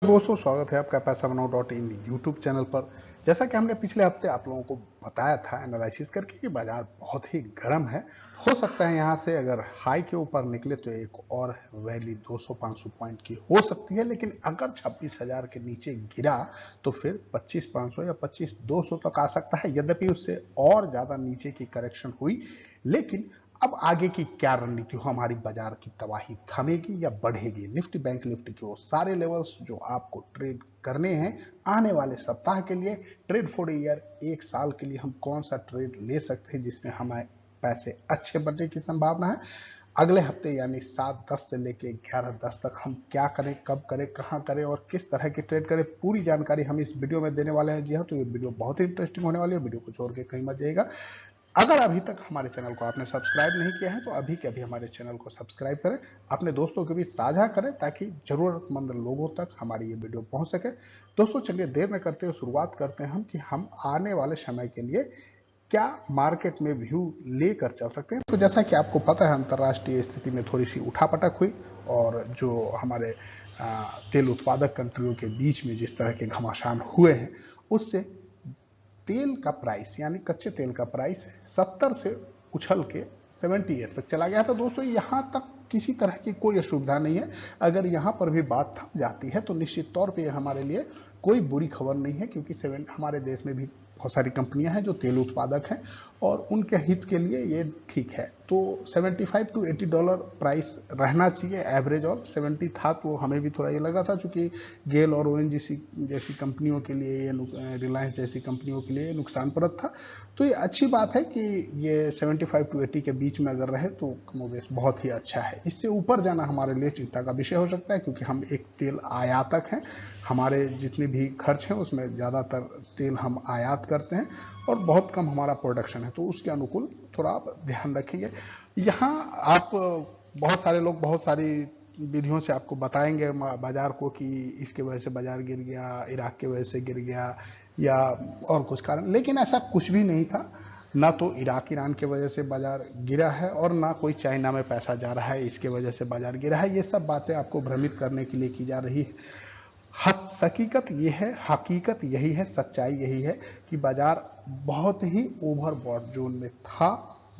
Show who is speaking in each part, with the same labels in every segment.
Speaker 1: दोस्तों, स्वागत है आपका पैसा बनाओ डॉट इन यूट्यूब चैनल पर। जैसा कि हमने पिछले हफ्ते आप लोगों को बताया था एनालिसिस करके कि बाजार बहुत ही गर्म है। हो सकता है यहाँ से अगर हाई के ऊपर निकले तो एक और रैली 200-500 पॉइंट की हो सकती है, लेकिन अगर 26,000 के नीचे गिरा तो फिर 25,500 या 25,200 तक आ सकता है। यद्यपि उससे और ज्यादा नीचे की करेक्शन हुई, लेकिन अब आगे की क्या रणनीति हो, हमारी बाजार की तबाही थमेगी या बढ़ेगी? निफ्टी बैंक निफ्टी के वो सारे लेवल्स जो आपको ट्रेड करने हैं आने वाले सप्ताह के लिए, ट्रेड फॉर ईयर, एक साल के लिए हम कौन सा ट्रेड ले सकते हैं जिसमें हमें पैसे अच्छे बनने की संभावना है। अगले हफ्ते यानी 7-10 से लेके 11-10 तक हम क्या करें, कब करें, कहां करें और किस तरह की ट्रेड करें, पूरी जानकारी हम इस वीडियो में देने वाले हैं। जी हाँ, तो ये वीडियो बहुत ही इंटरेस्टिंग होने वाली है। वीडियो को छोड़ के कहीं मत जाइएगा। अगर अभी तक हमारे चैनल को आपने सब्सक्राइब नहीं किया है तो अभी के अभी हमारे चैनल को सब्सक्राइब करें, अपने दोस्तों के बीच साझा करें ताकि जरूरतमंद लोगों तक हमारी ये वीडियो पहुंच सके। दोस्तों, चलिए देर न करते हुए शुरुआत करते हैं कि हम आने वाले समय के लिए क्या मार्केट में व्यू लेकर चल सकते हैं। तो जैसा कि आपको पता है, अंतर्राष्ट्रीय स्थिति में थोड़ी सी उठापटक हुई और जो हमारे तेल उत्पादक कंट्रियों के बीच में जिस तरह के घमासान हुए हैं, उससे तेल का प्राइस यानी कच्चे तेल का प्राइस 70 से उछल के 78 तक चला गया था। दोस्तों, यहां तक किसी तरह की कोई असुविधा नहीं है। अगर यहां पर भी बात थम जाती है तो निश्चित तौर पे हमारे लिए कोई बुरी खबर नहीं है, क्योंकि हमारे देश में भी बहुत सारी कंपनियां हैं जो तेल उत्पादक हैं और उनके हित के लिए ये ठीक है। तो 75 टू $80 प्राइस रहना चाहिए एवरेज, और 70 था तो हमें भी थोड़ा ये लग रहा था, चूंकि गेल और ओएनजीसी जैसी कंपनियों के लिए, ये रिलायंस जैसी कंपनियों के लिए नुकसानप्रद था। तो ये अच्छी बात है कि ये 75 टू 80 के बीच में अगर रहे तो कमोबेश बहुत ही अच्छा है। इससे ऊपर जाना हमारे लिए चिंता का विषय हो सकता है, क्योंकि हम एक तेल आयातक हैं। हमारे जितने भी खर्च हैं उसमें ज़्यादातर तेल हम आयात करते हैं और बहुत कम हमारा प्रोडक्शन है, तो उसके अनुकूल थोड़ा आप ध्यान रखेंगे। यहाँ आप बहुत सारे लोग बहुत सारी विधियों से आपको बताएंगे बाजार को कि इसके वजह से बाजार गिर गया, इराक के वजह से गिर गया या और कुछ कारण, लेकिन ऐसा कुछ भी नहीं था। ना तो इराक ईरान के वजह से बाजार गिरा है और ना कोई चाइना में पैसा जा रहा है इसके वजह से बाजार गिरा है। ये सब बातें आपको भ्रमित करने के लिए की जा रही है। हकीकत ये है, हकीकत यही है, सच्चाई यही है कि बाजार बहुत ही ओवरबॉट जोन में था,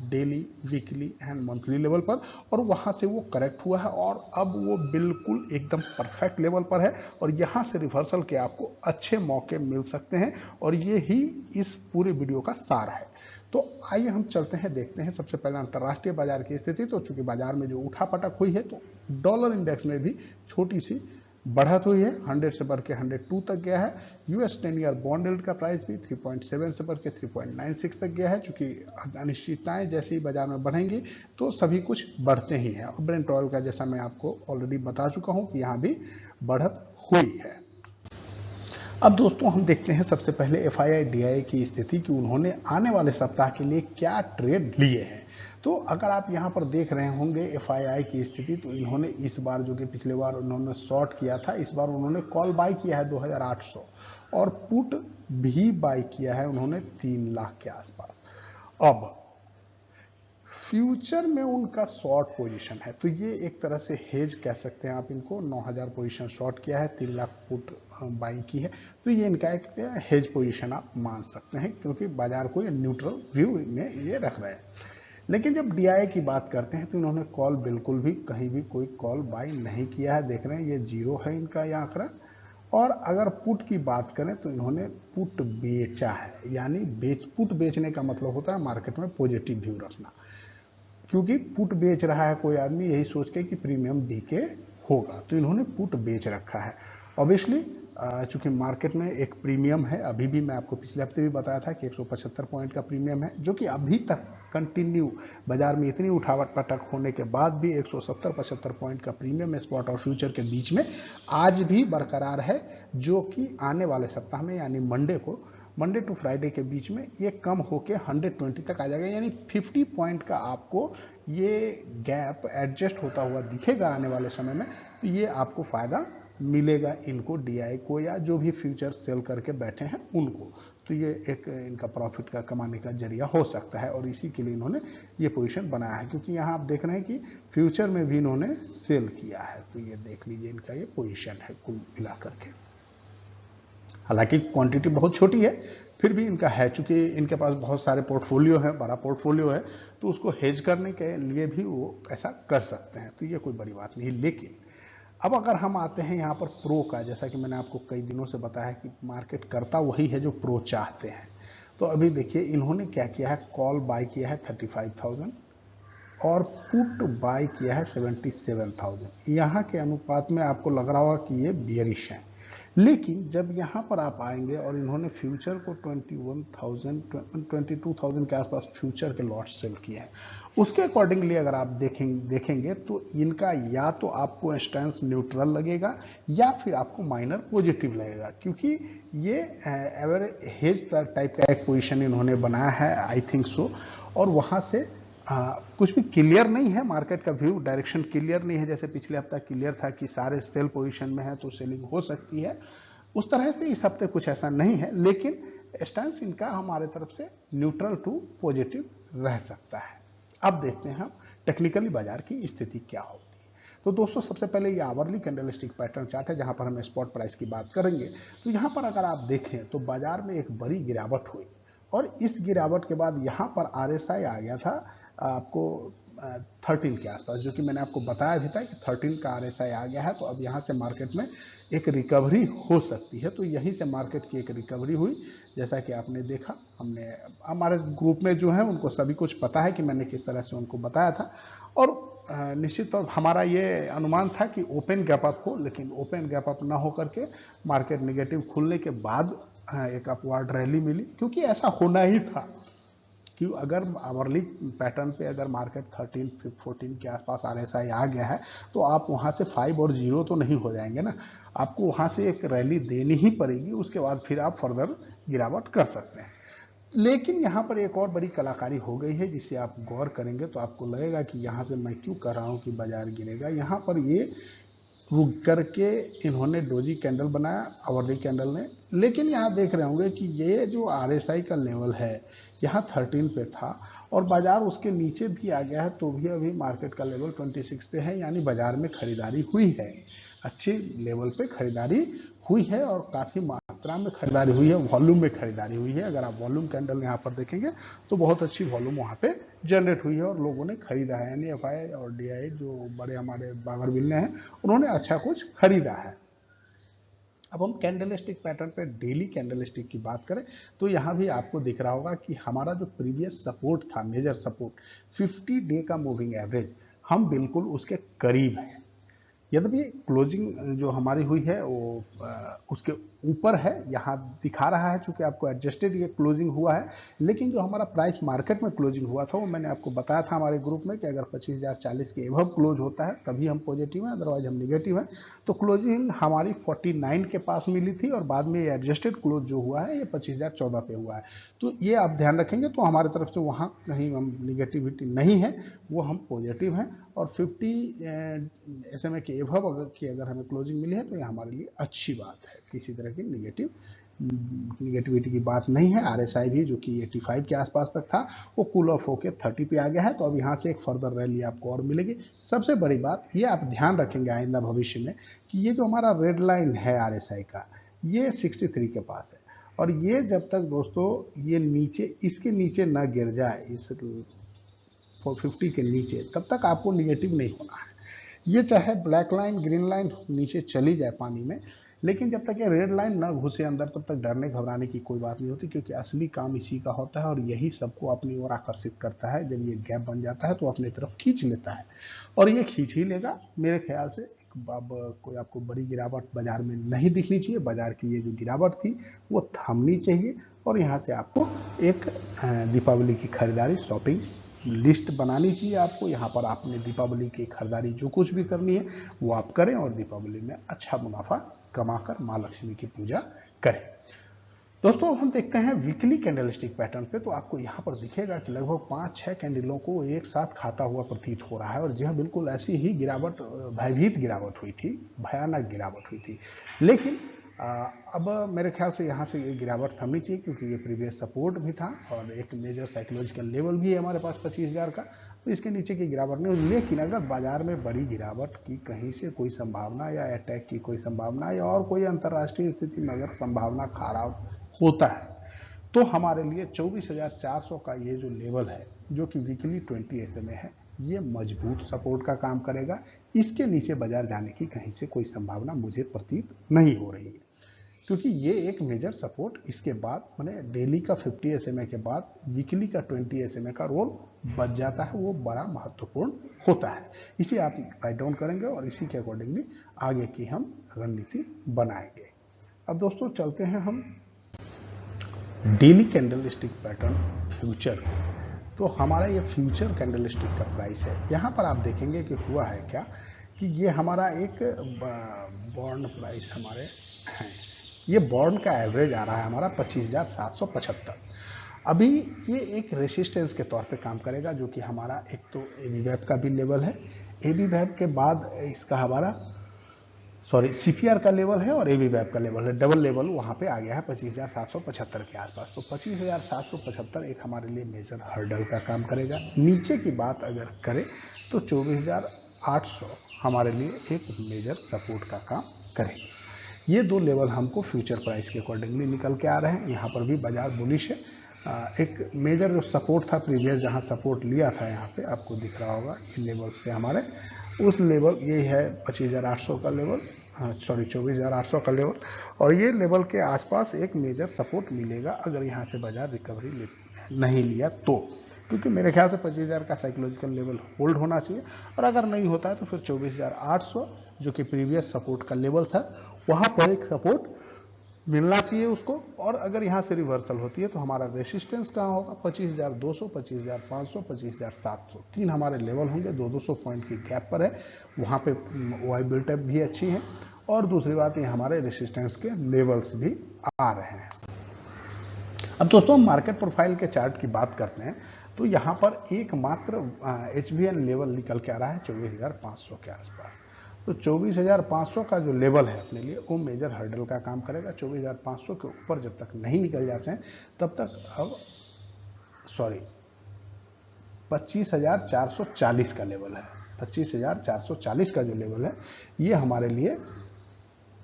Speaker 1: daily, weekly and monthly level पर, और वहां से वो करेक्ट हुआ है और अब वो बिल्कुल एकदम परफेक्ट लेवल पर है और यहां से रिवर्सल के आपको अच्छे मौके मिल सकते हैं, और ये ही इस पूरे वीडियो का सार है। तो आइए हम चलते हैं, देखते हैं सबसे पहले अंतर्राष्ट्रीय बाजार की स्थिति। तो चूंकि बाजार में जो उठापटक हुई है तो डॉलर इंडेक्स में भी छोटी सी बढ़त हुई है, 100 से बढ़ के 102 तक गया है। यूएस 10 ईयर बॉन्ड यील्ड का प्राइस भी 3.7 से बढ़ के 3.96 तक गया है। चूंकि अनिश्चितताएं जैसे ही बाजार में बढ़ेंगी तो सभी कुछ बढ़ते ही हैं, और ब्रेंट ऑयल का जैसा मैं आपको ऑलरेडी बता चुका हूं कि यहां भी बढ़त हुई है। अब दोस्तों, हम देखते हैं सबसे पहले एफआईआई डीआईआई की स्थिति कि उन्होंने आने वाले सप्ताह के लिए क्या ट्रेड लिए हैं। तो अगर आप यहां पर देख रहे होंगे एफआईआई की स्थिति, तो इन्होंने इस बार, जो कि पिछले बार उन्होंने शॉर्ट किया था, इस बार उन्होंने कॉल बाय किया है 2800 और पुट भी बाय किया है उन्होंने 3 लाख के आसपास। अब फ्यूचर में उनका शॉर्ट पोजीशन है, तो ये एक तरह से हेज कह सकते हैं आप इनको। 9,000 पोजीशन शॉर्ट किया है, 3 लाख पुट बाइंग की है, तो ये इनका एक हेज पोजीशन आप मान सकते हैं, क्योंकि बाजार को ये न्यूट्रल व्यू में ये रख रहे हैं। लेकिन जब डीआई की बात करते हैं तो इन्होंने कॉल बिल्कुल भी कहीं भी कोई कॉल बाई नहीं किया है। देख रहे हैं ये 0 है इनका ये आंकड़ा। और अगर पुट की बात करें तो इन्होंने पुट बेचा है, यानी पुट बेचने का मतलब होता है मार्केट में पॉजिटिव व्यू रखना, क्योंकि पुट बेच रहा है कोई आदमी यही सोच के कि प्रीमियम डीके होगा, तो इन्होंने पुट बेच रखा है। ऑब्वियसली चूंकि मार्केट में एक प्रीमियम है, अभी भी मैं आपको पिछले हफ्ते भी बताया था कि 175 पॉइंट का प्रीमियम है, जो कि अभी तक कंटिन्यू बाजार में इतनी उठावट पटक होने के बाद भी 170-75 पॉइंट का प्रीमियम स्पॉट और फ्यूचर के बीच में आज भी बरकरार है, जो कि आने वाले सप्ताह में यानी मंडे टू फ्राइडे के बीच में ये कम होके 120 तक आ जाएगा। यानी 50 पॉइंट का आपको ये गैप एडजस्ट होता हुआ दिखेगा आने वाले समय में, तो ये आपको फायदा मिलेगा इनको, डीआई को, या जो भी फ्यूचर सेल करके बैठे हैं उनको। तो ये एक इनका प्रॉफिट का कमाने का जरिया हो सकता है, और इसी के लिए इन्होंने ये पोजीशन बनाया है, क्योंकि यहाँ आप देख रहे हैं कि फ्यूचर में भी इन्होंने सेल किया है। तो ये देख लीजिए इनका ये पोजीशन है कुल मिलाकर के। हालांकि क्वांटिटी बहुत छोटी है, फिर भी इनका है, चूंकि इनके पास बहुत सारे पोर्टफोलियो है, बड़ा पोर्टफोलियो है, तो उसको हेज करने के लिए भी वो ऐसा कर सकते हैं। तो ये कोई बड़ी बात नहीं। लेकिन अब अगर हम आते हैं यहाँ पर प्रो का, जैसा कि मैंने आपको कई दिनों से बताया कि मार्केट करता वही है जो प्रो चाहते हैं। तो अभी देखिए इन्होंने क्या किया है, कॉल बाय किया है 35,000 और पुट बाय किया है 77,000। यहाँ के अनुपात में आपको लग रहा होगा कि ये बियरिश है, लेकिन जब यहाँ पर आप आएंगे और इन्होंने फ्यूचर को 22,000 के आसपास फ्यूचर के लॉट सेल किए हैं, उसके अकॉर्डिंगली अगर आप देखेंगे तो इनका या तो आपको स्टैंस न्यूट्रल लगेगा या फिर आपको माइनर पॉजिटिव लगेगा, क्योंकि ये एवरेज टाइप का एक पोजीशन इन्होंने बनाया है, आई थिंक सो। और वहाँ से कुछ भी क्लियर नहीं है, मार्केट का व्यू डायरेक्शन क्लियर नहीं है। जैसे पिछले हफ्ता क्लियर था कि सारे सेल पोजीशन में है तो सेलिंग हो सकती है, उस तरह से इस हफ्ते कुछ ऐसा नहीं है, लेकिन स्टैंस इनका हमारे तरफ से न्यूट्रल टू पॉजिटिव रह सकता है। अब देखते हैं हम टेक्निकली बाजार की स्थिति क्या होती है। तो दोस्तों सबसे पहले ये आवरली कैंडलस्टिक पैटर्न चार्ट है, जहां पर हम स्पॉट प्राइस की बात करेंगे। तो यहाँ पर अगर आप देखें तो बाजार में एक बड़ी गिरावट हुई, और इस गिरावट के बाद यहाँ पर RSI आ गया था आपको 13 के आसपास, जो कि मैंने आपको बताया भी था कि 13 का RSI आ गया है। तो अब यहाँ से मार्केट में एक रिकवरी हो सकती है। तो यहीं से मार्केट की एक रिकवरी हुई, जैसा कि आपने देखा। हमने हमारे ग्रुप में जो है उनको सभी कुछ पता है कि मैंने किस तरह से उनको बताया था, और निश्चित तौर हमारा ये अनुमान था कि ओपन गैप अप हो, लेकिन ओपन गैप अप ना हो करके मार्केट नेगेटिव खुलने के बाद एक अपवार्ड रैली मिली, क्योंकि ऐसा होना ही था कि अगर आवरली पैटर्न पे अगर मार्केट 13-14 के आसपास RSI आ गया है, तो आप वहाँ से 5 और 0 तो नहीं हो जाएंगे ना, आपको वहाँ से एक रैली देनी ही पड़ेगी, उसके बाद फिर आप फर्दर गिरावट कर सकते हैं। लेकिन यहाँ पर एक और बड़ी कलाकारी हो गई है, जिसे आप गौर करेंगे तो आपको लगेगा कि यहाँ से मैं क्यों कह रहा हूँ कि बाजार गिरेगा। यहाँ पर ये रुक करके इन्होंने डोजी कैंडल बनाया आवरली कैंडल ने, लेकिन यहाँ देख रहे होंगे कि ये जो RSI का लेवल है यहाँ 13 पे था, और बाजार उसके नीचे भी आ गया है, तो भी अभी मार्केट का लेवल 26 पे है, यानी बाजार में खरीदारी हुई है, अच्छे लेवल पे खरीदारी हुई है, और काफ़ी मात्रा में खरीदारी हुई है, वॉल्यूम में खरीदारी हुई है। अगर आप वॉल्यूम कैंडल यहाँ पर देखेंगे तो बहुत अच्छी वॉल्यूम वहाँ पे जनरेट हुई है, और लोगों ने खरीदा है, यानी FI और DI जो बड़े हमारे बागर बिल्ले हैं उन्होंने अच्छा कुछ खरीदा है। अब हम कैंडलस्टिक पैटर्न पे डेली कैंडलस्टिक की बात करें तो यहाँ भी आपको दिख रहा होगा कि हमारा जो प्रीवियस सपोर्ट था, मेजर सपोर्ट 50 डे का मूविंग एवरेज, हम बिल्कुल उसके करीब हैं। यद्यपि क्लोजिंग जो हमारी हुई है वो उसके ऊपर है, यहाँ दिखा रहा है, चूंकि आपको एडजस्टेड ये क्लोजिंग हुआ है, लेकिन जो हमारा प्राइस मार्केट में क्लोजिंग हुआ था वो मैंने आपको बताया था हमारे ग्रुप में कि अगर 25,040 के एबव क्लोज होता है तभी हम पॉजिटिव हैं, अदरवाइज हम निगेटिव हैं। तो क्लोजिंग हमारी 49 के पास मिली थी, और बाद में ये एडजस्टेड क्लोज जो हुआ है ये 25,014 पे हुआ है। तो ये आप ध्यान रखेंगे, तो हमारी तरफ से वहाँ कहीं हम निगेटिविटी नहीं है, वो हम पॉजिटिव हैं, और 50 SMA के एबव अगर हमें क्लोजिंग मिली है तो ये हमारे लिए अच्छी बात है, किसी तरह की निगेटिविटी की बात नहीं है। RSI भी जो कि 85 के आसपास तक था वो कूल ऑफ होकर 30 पे आ गया है, तो अब यहाँ से एक फर्दर रैली आपको और मिलेगी। सबसे बड़ी बात ये आप ध्यान रखेंगे आइंदा भविष्य में कि ये जो हमारा रेड लाइन है RSI का, ये 63 के पास है, और ये जब तक दोस्तों ये नीचे इसके नीचे ना गिर जाए, इस 450 के नीचे, तब तक आपको निगेटिव नहीं होना है। ये चाहे ब्लैक लाइन ग्रीन लाइन नीचे चली जाए पानी में, लेकिन जब तक ये रेड लाइन ना घुसे अंदर तब तक डरने घबराने की कोई बात नहीं होती, क्योंकि असली काम इसी का होता है, और यही सबको अपनी ओर आकर्षित करता है। जब ये गैप बन जाता है तो अपनी तरफ खींच लेता है, और ये खींच ही लेगा मेरे ख्याल से। अब कोई आपको बड़ी गिरावट बाजार में नहीं दिखनी चाहिए, बाजार की ये जो गिरावट थी वो थमनी चाहिए, और यहाँ से आपको एक दीपावली की खरीदारी शॉपिंग लिस्ट बनानी चाहिए आपको। यहाँ पर आपने दीपावली की खरीदारी जो कुछ भी करनी है वो आप करें, और दीपावली में अच्छा मुनाफा कमाकर माँ लक्ष्मी की पूजा करें। दोस्तों हम देखते हैं वीकली कैंडलस्टिक पैटर्न पे, तो आपको यहाँ पर दिखेगा कि लगभग 5-6 कैंडलों को एक साथ खाता हुआ प्रतीत हो रहा है, और जहाँ बिल्कुल ऐसी ही गिरावट, भयभीत गिरावट हुई थी, भयानक गिरावट हुई थी। लेकिन अब मेरे ख्याल से यहाँ से ये गिरावट थमनी चाहिए, क्योंकि ये प्रीवियस सपोर्ट भी था और एक मेजर साइकोलॉजिकल लेवल भी है हमारे पास 25,000 का, तो इसके नीचे की गिरावट नहीं हुई। लेकिन अगर बाजार में बड़ी गिरावट की कहीं से कोई संभावना या अटैक की कोई संभावना या और कोई अंतर्राष्ट्रीय स्थिति में अगर संभावना खराब होता है, तो हमारे लिए 24,400 का ये जो लेवल है, जो कि वीकली 20 SMA है, ये मजबूत सपोर्ट का काम करेगा। इसके नीचे बाजार जाने की कहीं से कोई संभावना मुझे प्रतीत नहीं हो रही है, क्योंकि ये एक मेजर सपोर्ट, इसके बाद मैंने डेली का 50 SMA के बाद वीकली का 20 SMA का रोल बच जाता है, वो बड़ा महत्वपूर्ण होता है। इसे आप राइट डाउन करेंगे और इसी के अकॉर्डिंगली आगे की हम रणनीति बनाएंगे। अब दोस्तों चलते हैं हम डेली कैंडलस्टिक पैटर्न फ्यूचर। तो हमारा ये फ्यूचर कैंडलस्टिक का प्राइस है। यहाँ पर आप देखेंगे कि हुआ है क्या कि ये हमारा एक बॉन्ड प्राइस हमारे हैं, ये बॉन्ड का एवरेज आ रहा है हमारा 25,775। अभी ये एक रेसिस्टेंस के तौर पे काम करेगा, जो कि हमारा एक तो एबी वेब का भी लेवल है, एबी वेब के बाद इसका हमारा सीपीआर का लेवल है और एबी वेब का लेवल है, डबल लेवल वहां पे आ गया है 25,775 के आसपास। तो 25,775 एक हमारे लिए मेजर हर्डल का काम करेगा। नीचे की बात अगर करें तो 24,800 हमारे लिए एक मेजर सपोर्ट का काम करेगा। ये दो लेवल हमको फ्यूचर प्राइस के अकॉर्डिंगली निकल के आ रहे हैं। यहाँ पर भी बाजार बुलिश है। एक मेजर जो सपोर्ट था प्रीवियस, जहाँ सपोर्ट लिया था, यहाँ पे आपको दिख रहा होगा इन लेवल्स से हमारे, उस लेवल ये है 25,800 का लेवल, 24,800 का लेवल, और ये लेवल के आसपास एक मेजर सपोर्ट मिलेगा अगर यहाँ से बाजार रिकवरी नहीं लिया तो, क्योंकि मेरे ख्याल से 25,000 का साइकोलॉजिकल लेवल होल्ड होना चाहिए, और अगर नहीं होता है तो फिर 24,800 जो कि प्रीवियस सपोर्ट का लेवल था, वहां पर एक सपोर्ट मिलना चाहिए उसको। और अगर यहाँ से रिवर्सल होती है तो हमारा रेसिस्टेंस कहाँ होगा, 25,200, 25,500, 25,700, तीन हमारे लेवल होंगे। 200 पॉइंट की गैप पर है, वहाँ पे ओआई बिल्टअप भी अच्छी है, और दूसरी बात ये हमारे रेसिस्टेंस के लेवल्स भी आ रहे हैं। अब दोस्तों हम मार्केट प्रोफाइल के चार्ट की बात करते हैं, तो यहाँ पर एकमात्र HVN लेवल निकल के आ रहा है 24,500 के आसपास। तो 24,500 का जो लेवल है अपने लिए, वो मेजर हर्डल का काम करेगा। 24,500 के ऊपर जब तक नहीं निकल जाते हैं तब तक, अब 25,440 का लेवल है, 25,440 का जो लेवल है, ये हमारे लिए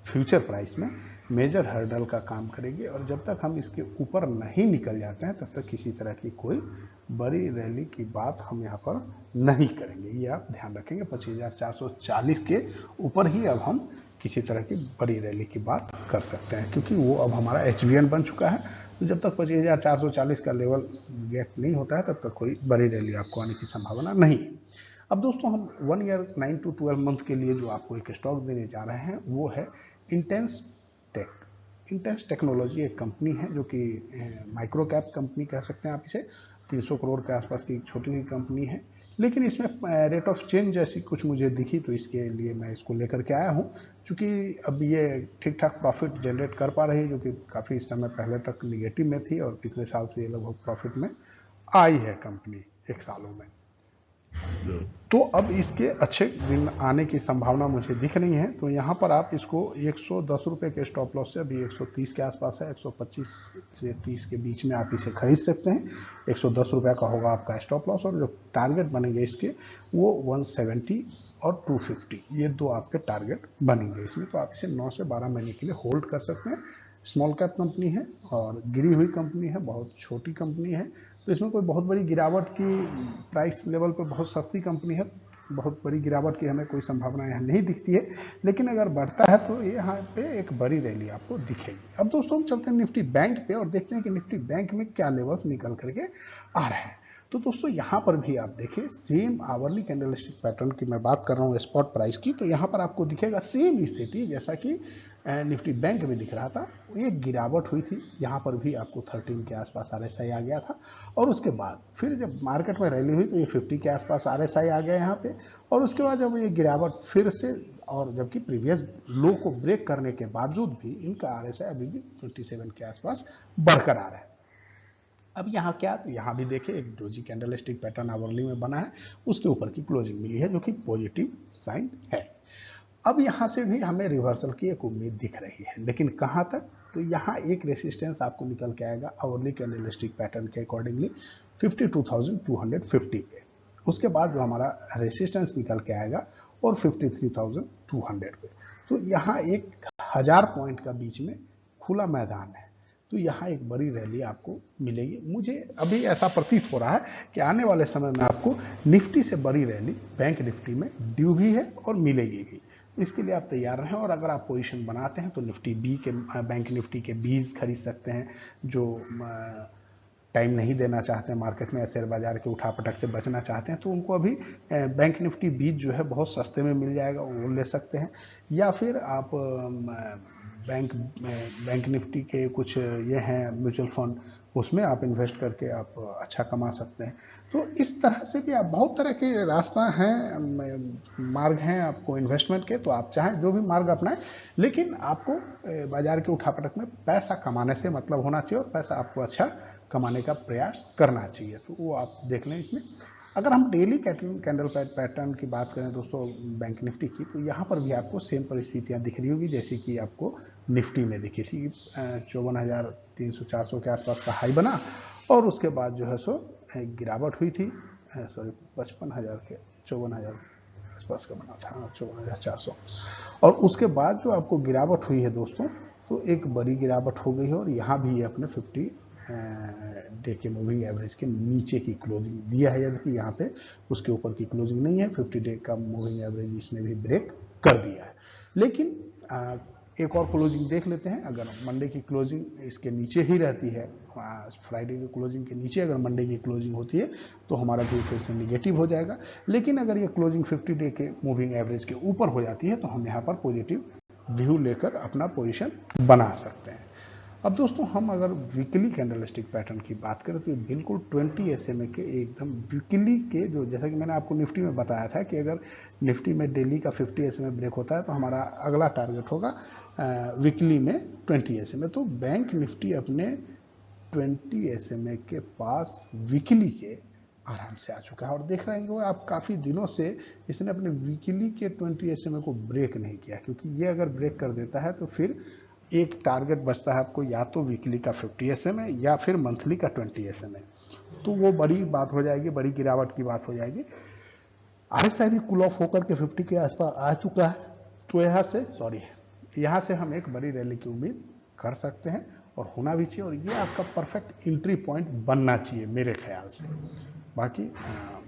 Speaker 1: फ्यूचर प्राइस में मेजर हर्डल का काम करेगी। और जब तक हम इसके ऊपर नहीं निकल जाते हैं तब तक किसी तरह की कोई बड़ी रैली की बात हम यहाँ पर नहीं करेंगे, ये आप ध्यान रखेंगे। 25,440 के ऊपर ही अब हम किसी तरह की बड़ी रैली की बात कर सकते हैं, क्योंकि वो अब हमारा HVN बन चुका है। तो जब तक 25,440 का लेवल गैप नहीं होता है तब तक कोई बड़ी रैली आपको आने की संभावना नहीं। अब दोस्तों हम 1 ईयर 9 to 12 मंथ के लिए जो आपको एक स्टॉक देने जा रहे हैं वो है इंटेंस टेक। इंटेंस टेक्नोलॉजी एक कंपनी है जो कि माइक्रो कैप कंपनी कह सकते हैं आप इसे। 300 करोड़ के आसपास की एक छोटी सी कंपनी है, लेकिन इसमें रेट ऑफ चेंज जैसी कुछ मुझे दिखी, तो इसके लिए मैं इसको लेकर के आया हूँ। चूँकि अब ये ठीक ठाक प्रॉफिट जनरेट कर पा रही है, जो कि काफ़ी समय पहले तक निगेटिव में थी, और पिछले साल से ये लगभग प्रॉफिट में आई है कंपनी 1 सालों में। तो अब इसके अच्छे दिन आने की संभावना मुझे दिख रही है। तो यहाँ पर आप इसको 110 रुपये के स्टॉप लॉस से, अभी 130 के आसपास है, 125 से 30 के बीच में आप इसे खरीद सकते हैं। 110 रुपये का होगा आपका स्टॉप लॉस, और जो टारगेट बनेंगे इसके वो 170 और 250, ये दो आपके टारगेट बनेंगे इसमें। तो आप इसे 9 से 12 महीने के लिए होल्ड कर सकते हैं। स्मॉल कैप कंपनी है और गिरी हुई कंपनी है, बहुत छोटी कंपनी है, तो इसमें कोई बहुत बड़ी गिरावट की, प्राइस लेवल पे बहुत सस्ती कंपनी है, बहुत बड़ी गिरावट की हमें कोई संभावना यहाँ नहीं दिखती है। लेकिन अगर बढ़ता है तो ये यहाँ पे एक बड़ी रैली आपको दिखेगी। अब दोस्तों हम चलते हैं निफ्टी बैंक पे और देखते हैं कि निफ्टी बैंक में क्या लेवल्स निकल करके आ रहे हैं। तो दोस्तों यहाँ पर भी आप देखिए, सेम आवरली कैंडलस्टिक पैटर्न की मैं बात कर रहा हूँ स्पॉट प्राइस की, तो यहाँ पर आपको दिखेगा सेम स्थिति जैसा कि निफ्टी बैंक में दिख रहा था। एक गिरावट हुई थी, यहाँ पर भी आपको 13 के आसपास RSI आ गया था, और उसके बाद फिर जब मार्केट में रैली हुई तो ये 50 के आसपास RSI आ गया यहाँ पे, और उसके बाद जब ये गिरावट फिर से, और जबकि प्रीवियस लो को ब्रेक करने के बावजूद भी इनका RSI अभी भी 27 के आसपास बरकरार है। अब यहाँ क्या, तो यहाँ भी देखिए एक डोजी कैंडलस्टिक पैटर्न आवरली में बना है, उसके ऊपर की क्लोजिंग मिली है, जो कि पॉजिटिव साइन है। अब यहाँ से भी हमें रिवर्सल की एक उम्मीद दिख रही है, लेकिन कहाँ तक? तो यहाँ एक रेसिस्टेंस आपको निकल के आएगा आवरली कैंडलस्टिक पैटर्न के अकॉर्डिंगली 52,250 पे। उसके बाद जो हमारा रेसिस्टेंस निकल के आएगा और 53,200 पे। तो यहाँ 1000 पॉइंट का बीच में खुला मैदान है, तो यहाँ एक बड़ी रैली आपको मिलेगी। मुझे अभी ऐसा प्रतीत हो रहा है कि आने वाले समय में आपको निफ्टी से बड़ी रैली बैंक निफ्टी में ड्यू भी है और मिलेगी भी। इसके लिए आप तैयार रहें, और अगर आप पोजीशन बनाते हैं तो निफ्टी बी के बैंक निफ्टी के बीज खरीद सकते हैं। जो टाइम नहीं देना चाहते हैं मार्केट में, शेयर बाजार के उठापटक से बचना चाहते हैं, तो उनको अभी बैंक निफ्टी बीज जो है बहुत सस्ते में मिल जाएगा, वो ले सकते हैं। या फिर आप बैंक निफ्टी के कुछ ये हैं म्यूचुअल फंड, उसमें आप इन्वेस्ट करके आप अच्छा कमा सकते हैं। तो इस तरह से भी आप बहुत तरह के रास्ता हैं, मार्ग हैं आपको इन्वेस्टमेंट के, तो आप चाहें जो भी मार्ग अपनाएं, लेकिन आपको बाजार के उठापटक में पैसा कमाने से मतलब होना चाहिए और पैसा आपको अच्छा कमाने का प्रयास करना चाहिए। तो वो आप देख लें इसमें। अगर हम डेली कैंडल पैटर्न की बात करें दोस्तों बैंक निफ्टी की, तो यहाँ पर भी आपको सेम परिस्थितियाँ दिख रही होगी जैसे कि आपको निफ्टी में दिखी थी। 54,300-400 के आसपास का हाई बना और उसके बाद जो है सो गिरावट हुई थी, सॉरी 55,000 के 54,000 के आसपास का बना था, 54,400। और उसके बाद जो आपको गिरावट हुई है दोस्तों, तो एक बड़ी गिरावट हो गई है और यहाँ भी अपने 50 डे के मूविंग एवरेज के नीचे की क्लोजिंग दिया है, यदि यहाँ पे उसके ऊपर की क्लोजिंग नहीं है। 50 डे का मूविंग एवरेज इसने भी ब्रेक कर दिया है। लेकिन एक और क्लोजिंग देख लेते हैं। अगर मंडे की क्लोजिंग इसके नीचे ही रहती है, फ्राइडे की क्लोजिंग के नीचे अगर मंडे की क्लोजिंग होती है तो हमारा व्यू फिर से निगेटिव हो जाएगा। लेकिन अगर ये क्लोजिंग 50 डे के मूविंग एवरेज के ऊपर हो जाती है तो हम यहाँ पर पॉजिटिव व्यू लेकर अपना पोजीशन बना सकते हैं। अब दोस्तों हम अगर वीकली कैंडलस्टिक पैटर्न की बात करें तो बिल्कुल 20 SMA के एकदम वीकली के, जो जैसा कि मैंने आपको निफ्टी में बताया था कि अगर निफ्टी में डेली का 50 SMA ब्रेक होता है तो हमारा अगला टारगेट होगा वीकली में 20 SMA। तो बैंक निफ्टी अपने 20 SMA के पास वीकली के आराम से आ चुका है, और देख रहे हैं आप काफ़ी दिनों से इसने अपने वीकली के 20 SMA को ब्रेक नहीं किया, क्योंकि ये अगर ब्रेक कर देता है तो फिर एक टारगेट बचता है आपको, या तो वीकली का 50 SMA या फिर मंथली का 20 SMA। तो वो बड़ी बात हो जाएगी, बड़ी गिरावट की बात हो जाएगी। RSI भी कूल ऑफ होकर के 50 के आसपास आ चुका है, तो यहाँ से हम एक बड़ी रैली की उम्मीद कर सकते हैं और होना भी चाहिए, और ये आपका परफेक्ट एंट्री पॉइंट बनना चाहिए मेरे ख्याल से। बाकी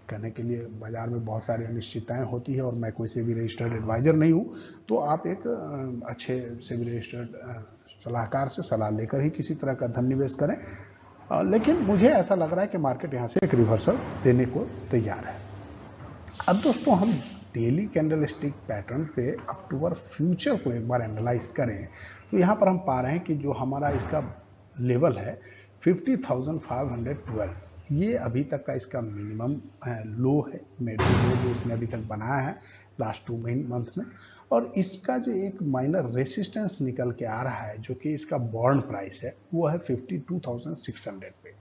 Speaker 1: कहने के लिए बाजार में बहुत सारी अनिश्चितताएं होती है और मैं कोई से भी रजिस्टर्ड एडवाइजर नहीं हूँ, तो आप एक अच्छे से भी रजिस्टर्ड सलाहकार से सलाह लेकर ही किसी तरह का धन निवेश करें। लेकिन मुझे ऐसा लग रहा है कि मार्केट यहाँ से एक रिवर्सल देने को तैयार है। अब दोस्तों हम डेली कैंडलस्टिक पैटर्न पे अक्टूबर फ्यूचर को एक बार एनालाइज करें तो यहाँ पर हम पा रहे हैं कि जो हमारा इसका लेवल है 50,512, ये अभी तक का इसका मिनिमम लो है, मेडियम लो जो इसने अभी तक बनाया है लास्ट 2 मंथ में। और इसका जो एक माइनर रेसिस्टेंस निकल के आ रहा है जो कि इसका बॉर्न प्राइस है वो है 52,600 पे।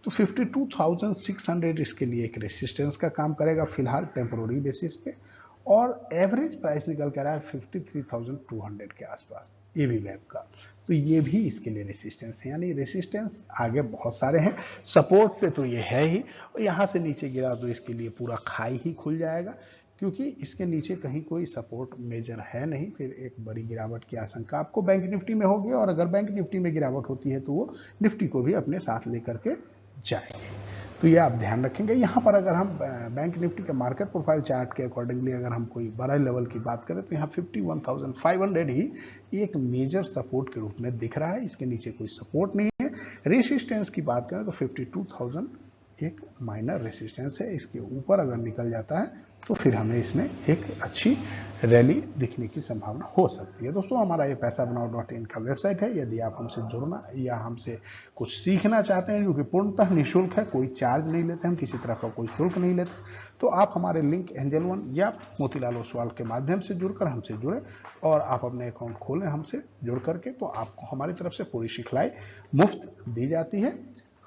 Speaker 1: तो 52,600 इसके लिए एक रेसिस्टेंस का काम करेगा फिलहाल टेम्पोररी बेसिस पे, और एवरेज प्राइस निकल कर रहा है 53,200 के आसपास एवी वेब का। तो ये भी इसके लिए रेसिस्टेंस है, यानी रेसिस्टेंस आगे बहुत सारे हैं, सपोर्ट पे तो ये है ही, और यहाँ से नीचे गिरा तो इसके लिए पूरा खाई ही खुल जाएगा, क्योंकि इसके नीचे कहीं कोई सपोर्ट मेजर है नहीं। फिर एक बड़ी गिरावट की आशंका आपको बैंक निफ्टी में होगी, और अगर बैंक निफ्टी में गिरावट होती है तो वो निफ्टी को भी अपने साथ लेकर के जाएंगे। तो ये आप ध्यान रखेंगे। यहाँ पर अगर हम बैंक निफ्टी के मार्केट प्रोफाइल चार्ट के अकॉर्डिंगली अगर हम कोई बड़ा लेवल की बात करें तो यहाँ 51,500 ही एक मेजर सपोर्ट के रूप में दिख रहा है, इसके नीचे कोई सपोर्ट नहीं है। रेसिस्टेंस की बात करें तो 52,000 एक माइनर रेसिस्टेंस है, इसके ऊपर अगर निकल जाता है तो फिर हमें इसमें एक अच्छी रैली दिखने की संभावना हो सकती है। दोस्तों हमारा ये पैसाबनाओ.in का वेबसाइट है, यदि आप हमसे जुड़ना या हमसे कुछ सीखना चाहते हैं जो कि पूर्णतः निःशुल्क है, कोई चार्ज नहीं लेते, हम किसी तरह का कोई शुल्क नहीं लेते, तो आप हमारे लिंक एंजल वन या मोतीलाल ओसवाल के माध्यम से जुड़कर हमसे जुड़े और आप अपने अकाउंट खोलें हमसे जुड़ करके, तो आपको हमारी तरफ से पूरी सिखलाई मुफ्त दी जाती है।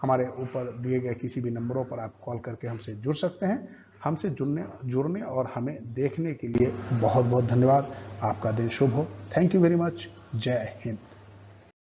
Speaker 1: हमारे ऊपर दिए गए किसी भी नंबरों पर आप कॉल करके हमसे जुड़ सकते हैं। हमसे जुड़ने और हमें देखने के लिए बहुत बहुत धन्यवाद। आपका दिन शुभ हो। Thank you very much. जय हिंद।